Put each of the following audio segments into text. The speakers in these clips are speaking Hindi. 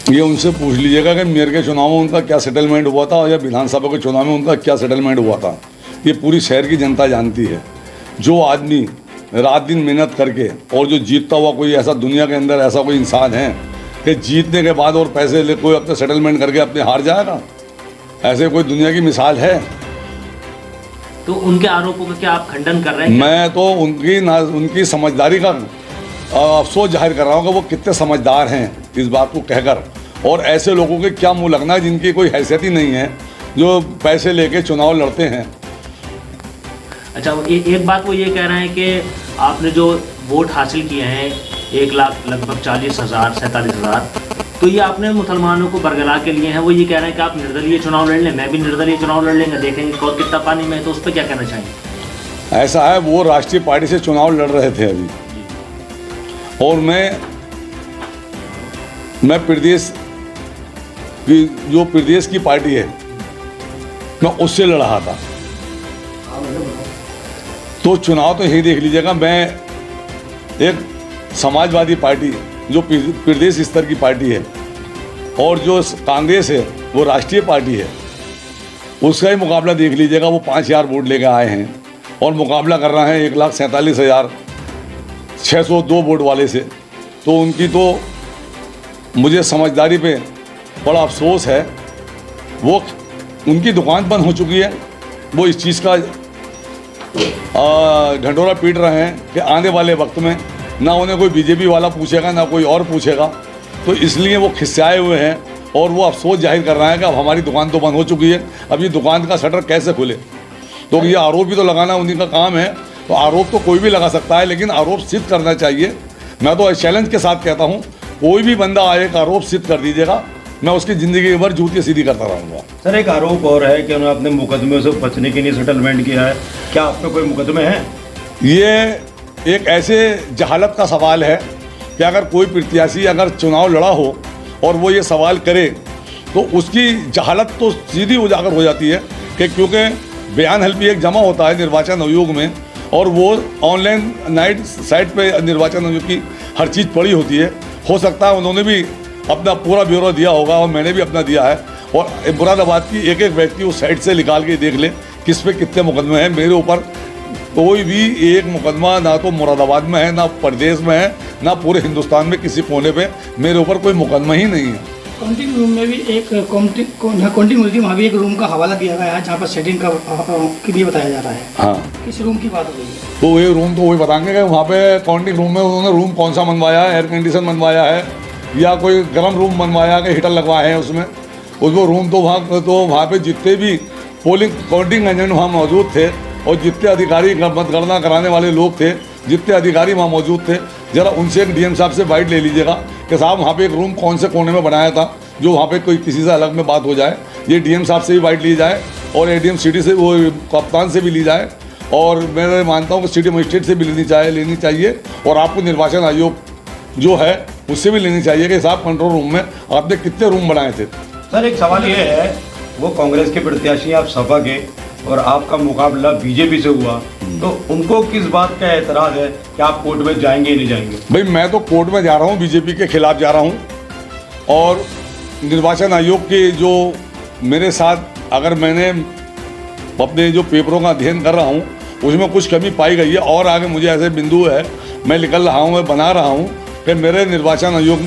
ये उनसे पूछ लीजिएगा कि मेयर के चुनाव में उनका क्या सेटलमेंट हुआ था या विधानसभा के चुनाव में उनका क्या सेटलमेंट हुआ था। ये पूरी शहर की जनता जानती है। जो आदमी रात दिन मेहनत करके और जो जीतता हुआ कोई ऐसा दुनिया के अंदर ऐसा कोई इंसान है कि जीतने के बाद और पैसे ले कोई अपने सेटलमेंट करके अपने हार जाएगा? ऐसे कोई दुनिया की मिसाल है? तो उनके आरोपों का क्या आप खंडन कर रहे हैं? मैं तो उनकी समझदारी का अफसोस जाहिर कर रहा हूँ कि वो कितने समझदार हैं इस बात को कहकर। और ऐसे लोगों के क्या मुँह लगना है जिनकी कोई हैसियत ही नहीं है, जो पैसे लेके चुनाव लड़ते हैं। अच्छा, एक बात वो ये कह रहे हैं कि आपने जो वोट हासिल किए हैं 1 लाख लगभग 47,000, तो ये आपने मुसलमानों को बरगला के लिए हैं। वो ये कह रहे हैं कि आप निर्दलीय चुनाव लड़ लें, मैं भी निर्दलीय चुनाव लड़ लेंगे, देखेंगे कौन कितना पानी में है। तो उस पर क्या कहना चाहेंगे? ऐसा है, वो राष्ट्रीय पार्टी से चुनाव लड़ रहे थे अभी, और मैं प्रदेश की जो प्रदेश की पार्टी है मैं उससे लड़ रहा था। तो चुनाव तो यही देख लीजिएगा, मैं एक समाजवादी पार्टी जो प्रदेश स्तर की पार्टी है और जो कांग्रेस है वो राष्ट्रीय पार्टी है, उसका ही मुकाबला देख लीजिएगा। वो 5,000 वोट लेकर आए हैं और मुकाबला कर रहे हैं 1,47,602 वोट वाले से। तो उनकी तो मुझे समझदारी पे बड़ा अफसोस है। वो उनकी दुकान बंद हो चुकी है, वो इस चीज़ का ढंढोरा पीट रहे हैं कि आने वाले वक्त में ना उन्हें कोई बीजेपी वाला पूछेगा ना कोई और पूछेगा। तो इसलिए वो खिस्साए हुए हैं और वो अफसोस जाहिर कर रहे हैं कि अब हमारी दुकान तो बंद हो चुकी है, अब ये दुकान का शटर कैसे खुले। तो ये आरोप भी तो लगाना उन्हीं का काम है। तो आरोप तो कोई भी लगा सकता है, लेकिन आरोप सिद्ध करना चाहिए। मैं तो चैलेंज के साथ कहता हूँ, कोई भी बंदा आए एक आरोप सिद्ध कर दीजिएगा, मैं उसकी ज़िंदगी भर जूती सीधी करता रहूँगा। सर, एक आरोप और है कि उन्होंने अपने मुकदमे से बचने के लिए सेटलमेंट किया है। क्या आप पे कोई मुकदमे हैं? ये एक ऐसे जहालत का सवाल है कि अगर कोई प्रत्याशी अगर चुनाव लड़ा हो और वो ये सवाल करे तो उसकी जहालत तो सीधी उजागर हो जाती है कि क्योंकि बयान हल्फी एक जमा होता है निर्वाचन आयोग में, और वो ऑनलाइन नाइट साइट पे निर्वाचन आयोग की हर चीज़ पड़ी होती है। हो सकता है उन्होंने भी अपना पूरा ब्यौरा दिया होगा और मैंने भी अपना दिया है, और मुरादाबाद की एक व्यक्ति उस साइट से निकाल के देख ले किस पे कितने मुकदमे हैं। मेरे ऊपर कोई भी एक मुकदमा ना तो मुरादाबाद में है, ना प्रदेश में है, ना पूरे हिंदुस्तान में किसी कोने पे मेरे ऊपर कोई मुकदमा ही नहीं है। काउंटिंग रूम में भी एक काउंटिंग हुई थी, वहाँ भी एक रूम का हवाला दिया गया है जहाँ पर सेटिंग का भी बताया जा रहा है। हाँ, किस रूम की बात हो रही है? तो ये रूम तो वही बताएंगे कि वहाँ पे काउंटिंग रूम में उन्होंने रूम कौन सा बनवाया है, एयर कंडीशन बनवाया है या कोई गर्म रूम बनवाया कि हीटर लगवाए हैं उसमें। उसको रूम तो वहाँ पे जितने भी पोलिंग काउंटिंग एजेंट वहाँ मौजूद थे और जितने अधिकारी मतगणना कराने वाले लोग थे, जितने अधिकारी वहाँ मौजूद थे, ज़रा उनसे एक डीएम साहब से बाइट ले लीजिएगा कि साहब वहाँ पे एक रूम कौन से कोने में बनाया था जो वहाँ पे कोई किसी से अलग में बात हो जाए। ये डीएम साहब से भी बाइट ली जाए और एडीएम सिटी से, वो कप्तान से भी ली जाए, और मैं मानता हूँ कि सिटी मजिस्ट्रेट से भी लेनी चाहिए और आपको निर्वाचन आयोग जो है उससे भी लेनी चाहिए कि साहब कंट्रोल रूम में आपने कितने रूम बनाए थे। सर, एक सवाल ये है, वो कांग्रेस के प्रत्याशी आप सपा के और आपका मुकाबला बीजेपी से हुआ, तो उनको किस बात का एतराज़ है कि आप कोर्ट में जाएंगे या नहीं जाएंगे? भाई, मैं तो कोर्ट में जा रहा हूँ, बीजेपी के खिलाफ जा रहा हूँ, और निर्वाचन आयोग के जो मेरे साथ अगर मैंने अपने जो पेपरों का अध्ययन कर रहा हूँ उसमें कुछ कमी पाई गई है और आगे मुझे ऐसे बिंदु है मैं निकल रहा हूँ, मैं बना रहा हूँ कि मेरे निर्वाचन आयोग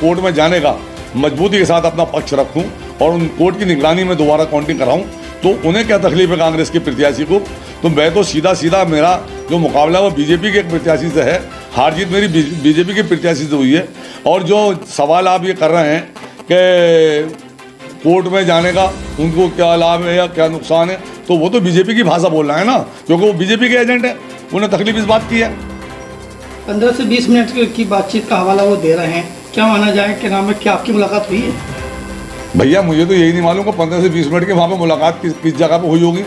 कोर्ट में जाने का मजबूती के साथ अपना पक्ष रखूँ और उन कोर्ट की निगरानी में दोबारा काउंटिंग कराऊँ। तो उन्हें क्या तकलीफ है कांग्रेस के प्रत्याशी को? तो मैं तो सीधा मेरा जो मुकाबला वो बीजेपी के एक प्रत्याशी से है, हार जीत मेरी बीजेपी के प्रत्याशी से हुई है। और जो सवाल आप ये कर रहे हैं कि कोर्ट में जाने का उनको क्या लाभ है या क्या नुकसान है, तो वो तो बीजेपी की भाषा बोल रहा है ना, क्योंकि वो बीजेपी के एजेंट है, उन्हें तकलीफ इस बात की है। 15 से 20 मिनट की बातचीत का हवाला वो दे रहे हैं, क्या माना जाए कि नाम में क्या आपकी मुलाकात हुई है? भैया, मुझे तो यही नहीं मालूम कि 15 से 20 मिनट की वहाँ पे मुलाकात किस जगह पे हुई होगी।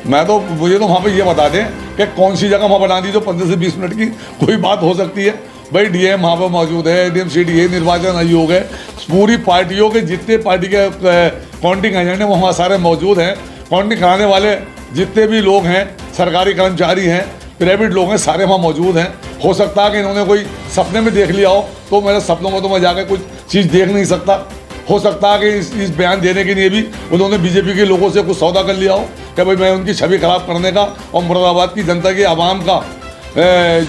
मुझे तो वहाँ पे ये बता दें कि कौन सी जगह वहाँ बना दी जो 15 से 20 मिनट की कोई बात हो सकती है। भाई, डीएम वहाँ पर मौजूद है, एडीएम सिटी है, निर्वाचन आयोग है, पूरी पार्टियों के जितने पार्टी के काउंटिंग एजेंट हैं वो वहाँ सारे मौजूद हैं। काउंटिंग कराने वाले जितने भी लोग हैं, सरकारी कर्मचारी हैं, प्राइवेट लोग हैं, सारे वहाँ मौजूद हैं। हो सकता है कि इन्होंने कोई सपने में देख लिया हो, तो मेरे सपनों में तो मैं जाकर कुछ चीज़ देख नहीं सकता। हो सकता है कि इस बयान देने के लिए भी उन्होंने बीजेपी के लोगों से कुछ सौदा कर लिया हो कि भाई मैं उनकी छवि खराब करने का और मुरादाबाद की जनता के आवाम का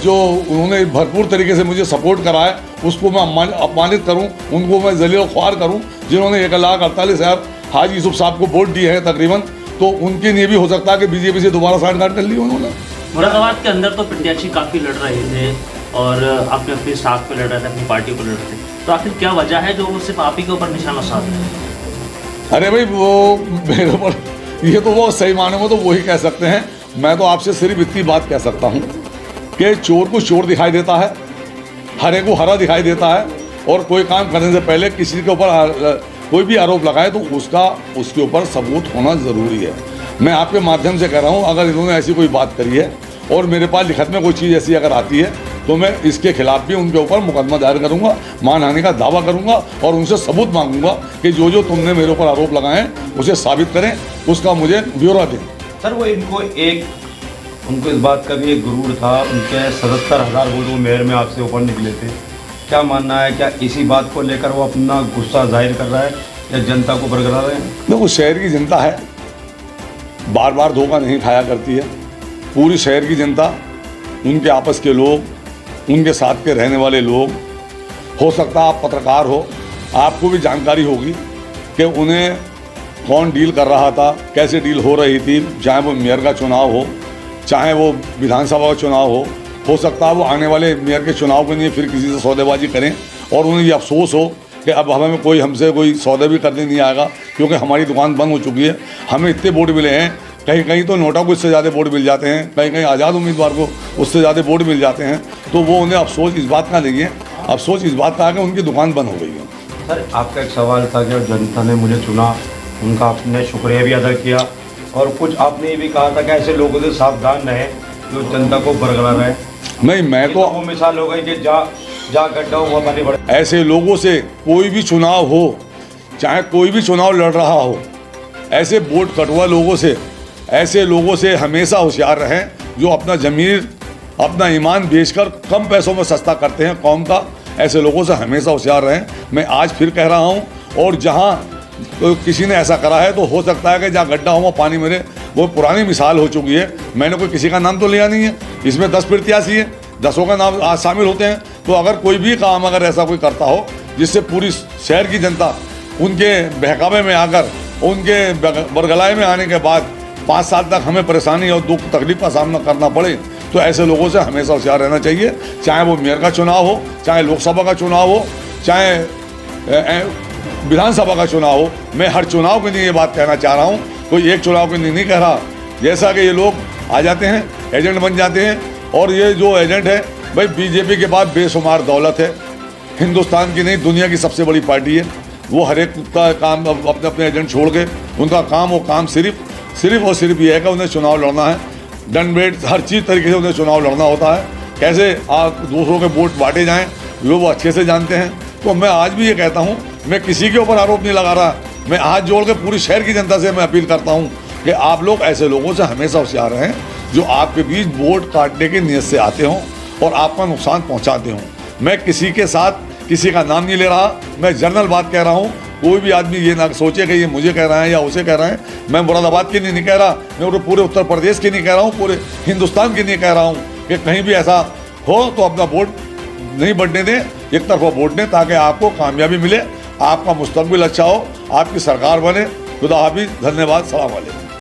जो उन्होंने भरपूर तरीके से मुझे सपोर्ट करा है उसको मैं अपमानित करूं, उनको मैं जलील ख्वार करूं, जिन्होंने 1,48,000 हाजी यूसुफ साहब को वोट दिए हैं तकरीबन, तो उनके लिए भी हो सकता है कि बीजेपी से दोबारा साठगांठ कर ली उन्होंने। मुरादाबाद के अंदर तो प्रत्याशी काफ़ी लड़ रहे थे और अपने अपनी साख पे लड़ रहे थे, अपनी पार्टी को लड़ रहे थे, तो आखिर क्या वजह है जो वो सिर्फ आप ही के ऊपर निशाना साध रहे हैं? अरे भाई वो मेरे ऊपर ये तो वो सही माने में तो वही कह सकते हैं। मैं तो आपसे सिर्फ इतनी बात कह सकता हूँ कि चोर को चोर दिखाई देता है, हरे को हरा दिखाई देता है, और कोई काम करने से पहले किसी के ऊपर कोई भी आरोप लगाए तो उसके ऊपर सबूत होना ज़रूरी है। मैं आपके माध्यम से कह रहा हूँ, अगर इन्होंने ऐसी कोई बात करी है और मेरे पास लिखत में कोई चीज़ ऐसी अगर आती है तो मैं इसके खिलाफ भी उनके ऊपर मुकदमा दायर करूंगा, मानहानि का दावा करूंगा और उनसे सबूत मांगूंगा कि जो जो तुमने मेरे ऊपर आरोप लगाए हैं उसे साबित करें, उसका मुझे ब्यौरा दें। सर वो उनको इस बात का भी एक गुरूर था, उनके 77,000 वोट वो मेयर में आपसे ऊपर निकले थे। क्या मानना है, क्या इसी बात को लेकर वो अपना गुस्सा जाहिर कर रहा है या जनता को बरकरार रहे हैं? देखो, शहर की जनता है, बार बार धोखा नहीं खाया करती है। पूरी शहर की जनता, उनके आपस के लोग, उनके साथ के रहने वाले लोग, हो सकता है आप पत्रकार हो, आपको भी जानकारी होगी कि उन्हें कौन डील कर रहा था, कैसे डील हो रही थी, चाहे वो मेयर का चुनाव हो, चाहे वो विधानसभा का चुनाव हो सकता है वो आने वाले मेयर के चुनाव के लिए फिर किसी से सौदेबाजी करें और उन्हें ये अफसोस हो कि अब हमें हमसे कोई सौदा भी करने नहीं आएगा क्योंकि हमारी दुकान बंद हो चुकी है। हमें इतने वोट मिले हैं, कहीं कहीं तो नोटा को इससे ज़्यादा वोट मिल जाते हैं, कहीं कहीं आज़ाद उम्मीदवार को उससे ज़्यादा वोट मिल जाते हैं, तो वो उन्हें अफसोस इस बात का नहीं है, अफसोस इस बात का है कि उनकी दुकान बंद हो गई है। सर आपका एक सवाल था कि जनता ने मुझे चुना, उनका आपने शुक्रिया भी अदा किया और कुछ आपने ये भी कहा था कि ऐसे लोगों से सावधान रहें जो जनता को बरकरार रहे। नहीं, मैं तो वो मिसाल हो गई कि जा गड्ढा हुआ पानी बढ़। ऐसे लोगों से कोई भी चुनाव हो, चाहे कोई भी चुनाव लड़ रहा हो, ऐसे वोट कटवा लोगों से, ऐसे लोगों से हमेशा होशियार रहें जो अपना ज़मीर, अपना ईमान बेचकर कम पैसों में सस्ता करते हैं कौम का। ऐसे लोगों से हमेशा होशियार रहें। मैं आज फिर कह रहा हूँ, और जहाँ तो किसी ने ऐसा करा है तो हो सकता है कि जहाँ गड्ढा हुआ पानी मेरे, वो पुरानी मिसाल हो चुकी है। मैंने कोई किसी का नाम तो लिया नहीं है, इसमें 10 प्रत्याशी है, 10 का नाम आज शामिल होते हैं। तो अगर कोई भी काम अगर ऐसा कोई करता हो जिससे पूरी शहर की जनता उनके बहकावे में आकर, उनके बरगलाए में आने के बाद 5 साल तक हमें परेशानी और दुख तकलीफ का सामना करना पड़े, तो ऐसे लोगों से हमेशा होशियार रहना चाहिए। चाहे वो मेयर का चुनाव हो, चाहे लोकसभा का चुनाव हो, चाहे विधानसभा का चुनाव हो। मैं हर चुनाव के लिए ये बात कहना चाह रहा हूँ, कोई एक चुनाव के लिए नहीं कह रहा। जैसा कि ये लोग आ जाते हैं, एजेंट बन जाते हैं, और ये जो एजेंट है भाई, बीजेपी के पास बेशुमार दौलत है, हिंदुस्तान की नहीं दुनिया की सबसे बड़ी पार्टी है। वो हर एक का काम अपने अपने एजेंट छोड़ के, उनका काम सिर्फ और सिर्फ ये है कि उन्हें चुनाव लड़ना है। दंड बेट हर चीज़ तरीके से उन्हें चुनाव लड़ना होता है। कैसे दूसरों के वोट बांटे जाएँ वो अच्छे से जानते हैं। तो मैं आज भी ये कहता हूँ, मैं किसी के ऊपर आरोप नहीं लगा रहा, मैं हाथ जोड़ के पूरी शहर की जनता से मैं अपील करता हूँ कि आप लोग ऐसे लोगों से हमेशा होशियार रहें जो आपके बीच वोट काटने की नीयत से आते हों और आपका नुकसान पहुँचाते हों। मैं किसी के साथ किसी का नाम नहीं ले रहा, मैं जनरल बात कह रहा हूँ। कोई भी आदमी ये ना सोचे कि ये मुझे कह रहा है या उसे कह रहा है। मैं मुरादाबाद के लिए नहीं कह रहा, मैं पूरे उत्तर प्रदेश के लिए कह रहा हूँ, पूरे हिंदुस्तान के लिए कह रहा हूँ कि कहीं भी ऐसा हो तो अपना वोट नहीं बढ़ने दें, एक तरफा वोट दें, ताकि आपको कामयाबी मिले, आपका मुस्तकबिल अच्छा हो, आपकी सरकार बने। खुदा हाफिज़, धन्यवाद, सलाम अलैकुम।